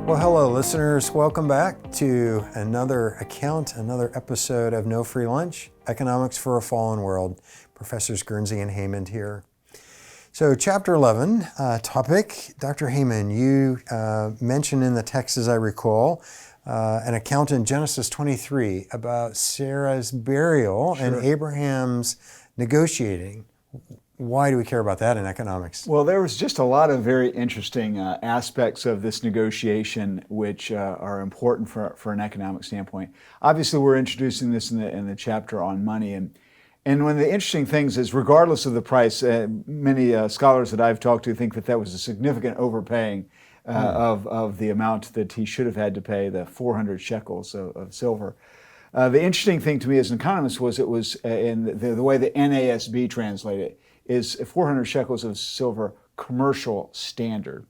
Well, hello, listeners. Welcome back to another episode of No Free Lunch, Economics for a Fallen World. Professors Guernsey and Haymond here. So chapter 11, topic, Dr. Haymond, you mentioned in the text, as I recall, an account in Genesis 23 about Sarah's burial and Abraham's negotiating. Why do we care about that in economics? Well, there was just a lot of very interesting aspects of this negotiation which are important for an economic standpoint. Obviously, we're introducing this in the chapter on money, and one of the interesting things is, regardless of the price, many scholars that I've talked to think that was a significant overpaying of the amount that he should have had to pay, the 400 shekels of silver. The interesting thing to me as an economist was it was in the way the NASB translated it, is 400 shekels of silver commercial standard.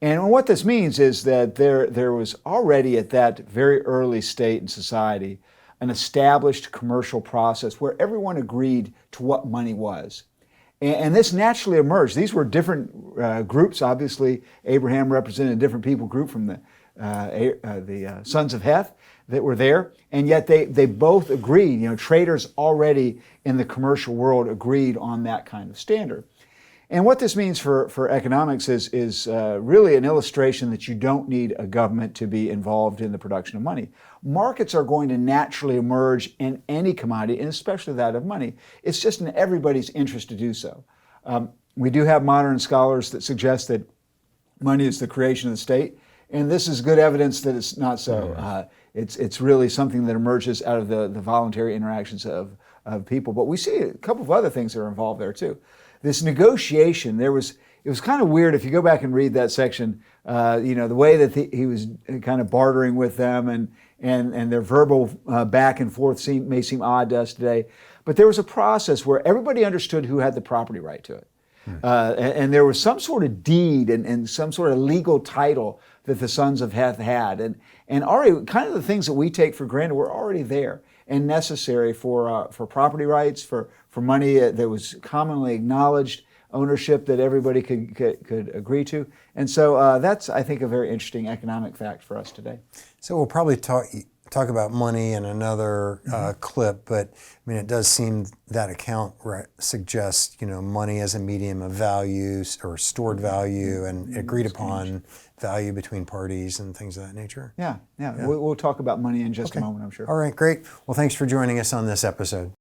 And what this means is that there was already at that very early state in society an established commercial process where everyone agreed to what money was. And this naturally emerged. These were different groups. Obviously, Abraham represented a different people group from the sons of Heth that were there, and yet they both agreed. Traders already in the commercial world agreed on that kind of standard. And what this means for economics is really an illustration that you don't need a government to be involved in the production of money. Markets are going to naturally emerge in any commodity, and especially that of money. It's just in everybody's interest to do so. We do have modern scholars that suggest that money is the creation of the state, and this is good evidence that it's not so. It's really something that emerges out of the voluntary interactions of people. But we see a couple of other things that are involved there too. This negotiation, it was kind of weird if you go back and read that section. The way that he was kind of bartering with them and their verbal back and forth may seem odd to us today. But there was a process where everybody understood who had the property right to it. And there was some sort of deed and some sort of legal title that the sons of Heth had. And already kind of the things that we take for granted were already there and necessary for property rights, for money that was commonly acknowledged, ownership that everybody could agree to. And so that's, I think, a very interesting economic fact for us today. So we'll probably talk about money in another clip, but I mean, it does seem that account suggests, money as a medium of value or stored value and agreed upon value between parties and things of that nature. Yeah. We'll talk about money in just a moment, I'm sure. All right, great. Well, thanks for joining us on this episode.